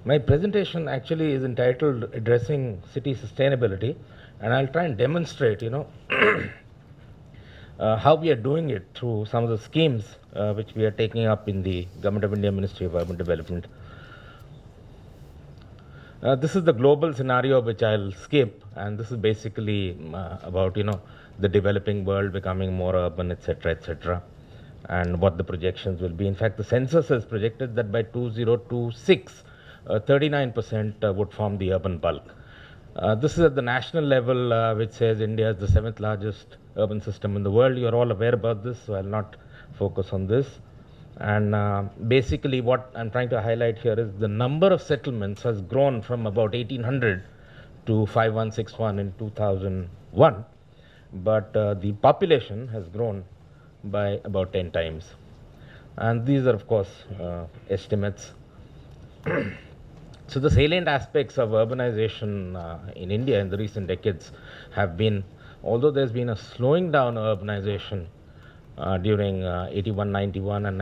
My presentation actually is entitled Addressing City Sustainability, and I'll try and demonstrate, how we are doing it through some of the schemes which we are taking up in the Government of India Ministry of Urban Development. This is the global scenario which I'll skip, and this is basically about the developing world becoming more urban, etc., and what the projections will be. In fact, the census has projected that by 2026, 39% would form the urban bulk. This is at the national level, which says India is the 7th largest urban system in the world. You're all aware about this, so I'll not focus on this. And basically, what I'm trying to highlight here is the number of settlements has grown from about 1800 to 5161 in 2001, but the population has grown by about 10 times. And these are, of course, estimates. So the salient aspects of urbanization in India in the recent decades have been, although there's been a slowing down of urbanization during 81-91 and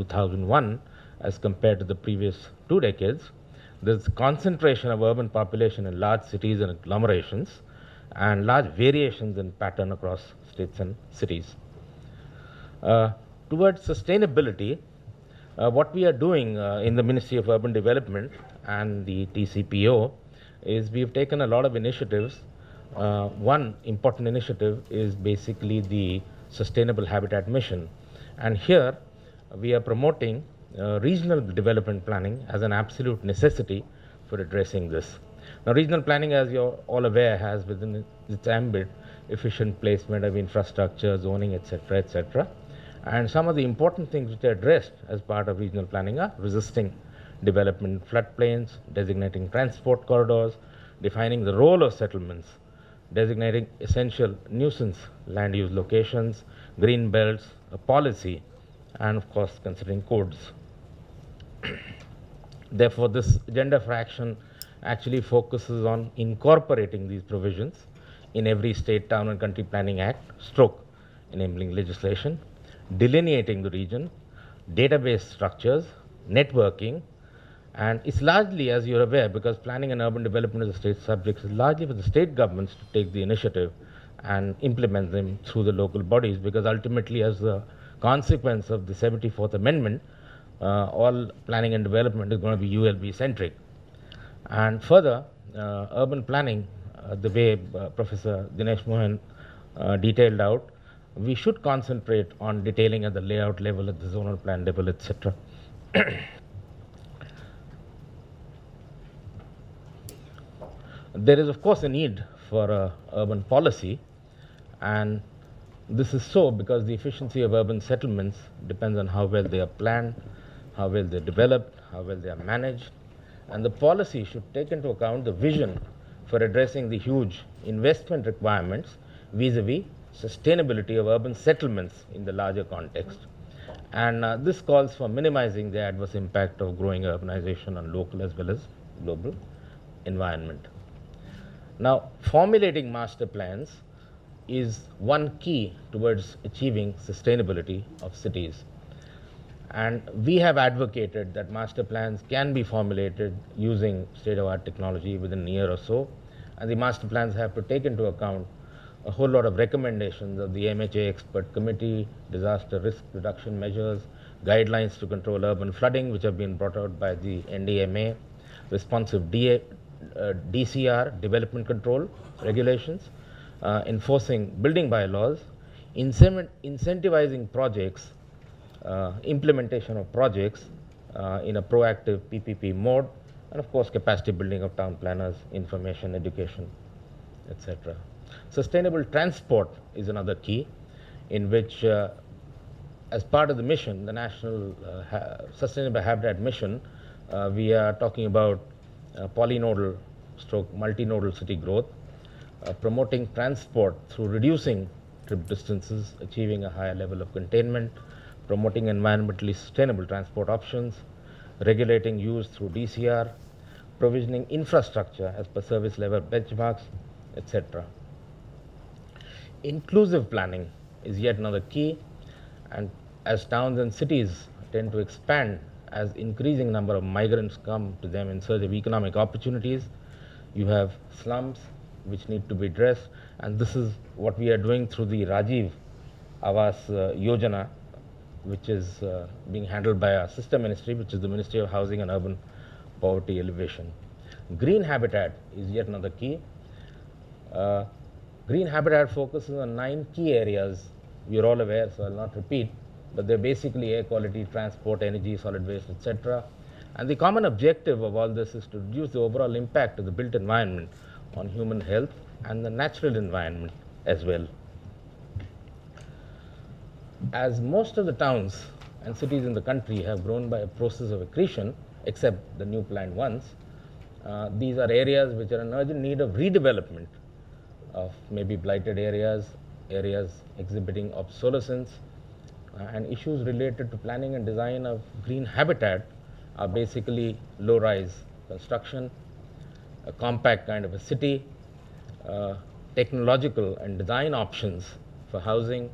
91-2001 as compared to the previous 2 decades, there's concentration of urban population in large cities and agglomerations and large variations in pattern across states and cities. Towards sustainability, what we are doing in the Ministry of Urban Development and the TCPO is we've taken a lot of initiatives. One important initiative is basically the Sustainable Habitat Mission. And here we are promoting regional development planning as an absolute necessity for addressing this. Now, regional planning, as you're all aware, has within its ambit efficient placement of infrastructure, zoning, etc. And some of the important things which are addressed as part of regional planning are resisting development in floodplains, designating transport corridors, defining the role of settlements, designating essential nuisance land use locations, green belts, a policy, and of course considering codes. Therefore, this agenda for action actually focuses on incorporating these provisions in every state, town and country planning act, stroke enabling legislation, delineating the region, database structures, networking, and it's largely, as you're aware, because planning and urban development is a state subject, it's largely for the state governments to take the initiative and implement them through the local bodies, because ultimately, as a consequence of the 74th Amendment, all planning and development is going to be ULB centric. And further, urban planning, the way Professor Dinesh Mohan detailed out, we should concentrate on detailing at the layout level, at the zonal plan level, etc. There is, of course, a need for urban policy, and this is so because the efficiency of urban settlements depends on how well they are planned, how well they are developed, how well they are managed, and the policy should take into account the vision for addressing the huge investment requirements vis-a-vis sustainability of urban settlements in the larger context. And this calls for minimizing the adverse impact of growing urbanization on local as well as global environment. Now, formulating master plans is one key towards achieving sustainability of cities. And we have advocated that master plans can be formulated using state-of-the-art technology within a year or so. And the master plans have to take into account a whole lot of recommendations of the MHA expert committee, disaster risk reduction measures, guidelines to control urban flooding, which have been brought out by the NDMA, responsive DCR, development control regulations, enforcing building bylaws, incentivizing projects, implementation of projects in a proactive PPP mode, and of course capacity building of town planners, information, education, etc. Sustainable transport is another key in which, as part of the mission, the National Sustainable Habitat Mission, we are talking about polynodal stroke multinodal city growth, promoting transport through reducing trip distances, achieving a higher level of containment, promoting environmentally sustainable transport options, regulating use through DCR, provisioning infrastructure as per service level benchmarks, etc. Inclusive planning is yet another key, and as towns and cities tend to expand as increasing number of migrants come to them in search of economic opportunities. You have slums which need to be addressed, and this is what we are doing through the Rajiv Awas Yojana, which is being handled by our sister ministry, which is the Ministry of Housing and Urban Poverty Alleviation. Green habitat is yet another key. Green habitat focuses on 9 key areas. We are all aware, so I'll not repeat, but they're basically air quality, transport, energy, solid waste, etc. And the common objective of all this is to reduce the overall impact of the built environment on human health and the natural environment as well. As most of the towns and cities in the country have grown by a process of accretion, except the new planned ones, these are areas which are in urgent need of redevelopment of maybe blighted areas, areas exhibiting obsolescence, and issues related to planning and design of green habitat are basically low-rise construction, a compact kind of a city, technological and design options for housing,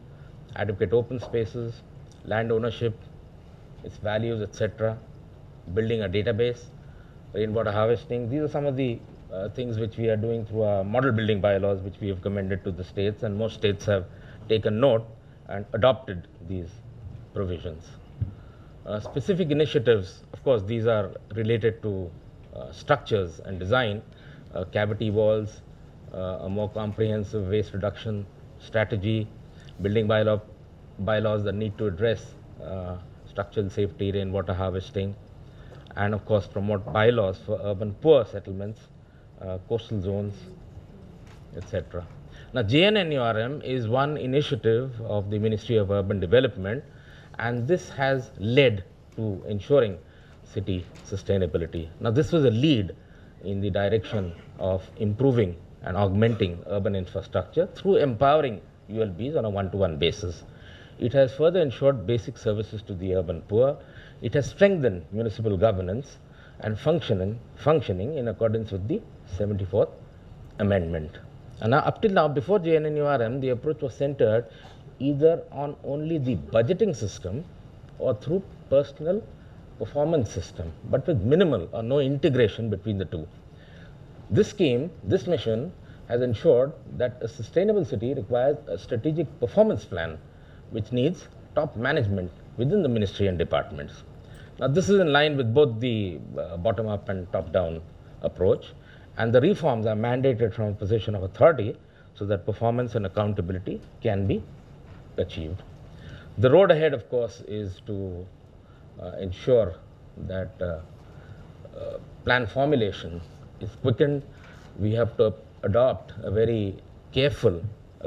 adequate open spaces, land ownership, its values, etc., building a database, rainwater harvesting. These are some of the things which we are doing through our model building bylaws, which we have commended to the states, and most states have taken note and adopted these provisions. Specific initiatives, of course, these are related to structures and design, cavity walls, a more comprehensive waste reduction strategy, building bylaws that need to address structural safety, rainwater harvesting, and of course promote bylaws for urban poor settlements, coastal zones, etc. Now, JNNURM is one initiative of the Ministry of Urban Development, and this has led to ensuring city sustainability. Now, this was a lead in the direction of improving and augmenting urban infrastructure through empowering ULBs on a one-to-one basis. It has further ensured basic services to the urban poor. It has strengthened municipal governance and functioning in accordance with the 74th Amendment. And now, up till now, before JNNURM, the approach was centered either on only the budgeting system or through personal performance system, but with minimal or no integration between the two. This scheme, this mission, has ensured that a sustainable city requires a strategic performance plan, which needs top management within the ministry and departments. Now, this is in line with both the bottom-up and top-down approach, and the reforms are mandated from a position of authority so that performance and accountability can be achieved. The road ahead, of course, is to ensure that plan formulation is quickened. We have to adopt a very careful,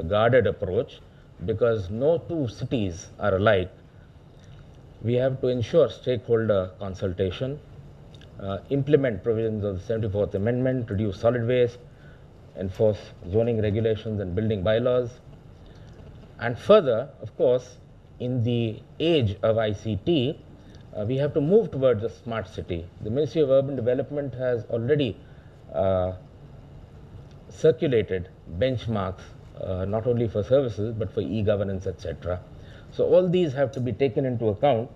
guarded approach, because no two cities are alike. We have to ensure stakeholder consultation, implement provisions of the 74th Amendment, reduce solid waste, enforce zoning regulations and building bylaws. And further, of course, in the age of ICT, we have to move towards a smart city. The Ministry of Urban Development has already circulated benchmarks, not only for services, but for e-governance, etc. So all these have to be taken into account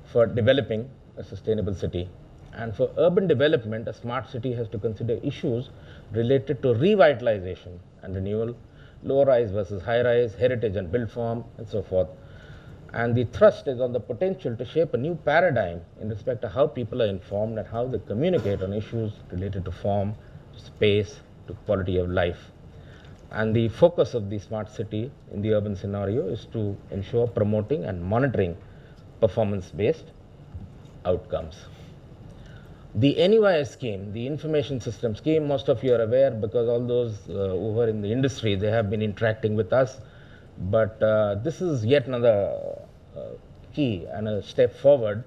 for developing a sustainable city. And for urban development, a smart city has to consider issues related to revitalization and renewal, low-rise versus high-rise, heritage and built form, and so forth. And the thrust is on the potential to shape a new paradigm in respect to how people are informed and how they communicate on issues related to form, space, to quality of life. And the focus of the smart city in the urban scenario is to ensure promoting and monitoring performance-based outcomes. The NUIS scheme, the information system scheme, most of you are aware because all those who were in the industry, they have been interacting with us. But this is yet another key and a step forward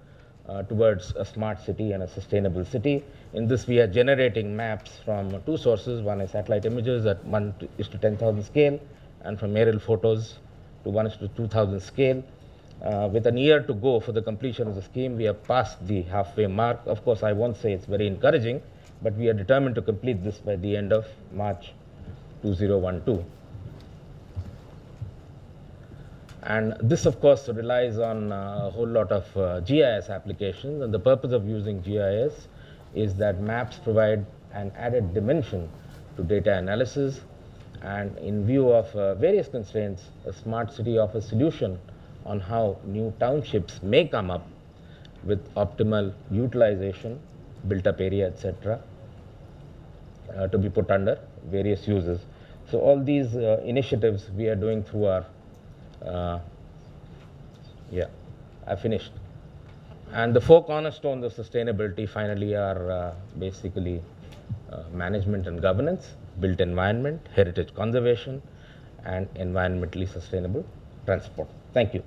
towards a smart city and a sustainable city. In this, we are generating maps from two sources. One is satellite images at 1:10,000 scale, and from aerial photos to 1:2,000 scale. With an year to go for the completion of the scheme, we have passed the halfway mark. Of course, I won't say it's very encouraging, but we are determined to complete this by the end of March 2012. And this, of course, relies on a whole lot of GIS applications. And the purpose of using GIS is that maps provide an added dimension to data analysis. And in view of various constraints, a smart city offers solution on how new townships may come up with optimal utilization, built up area, etc., to be put under various uses. So all these initiatives we are doing through our, I finished. And the four cornerstones of sustainability finally are basically management and governance, built environment, heritage conservation, and environmentally sustainable transport. Thank you.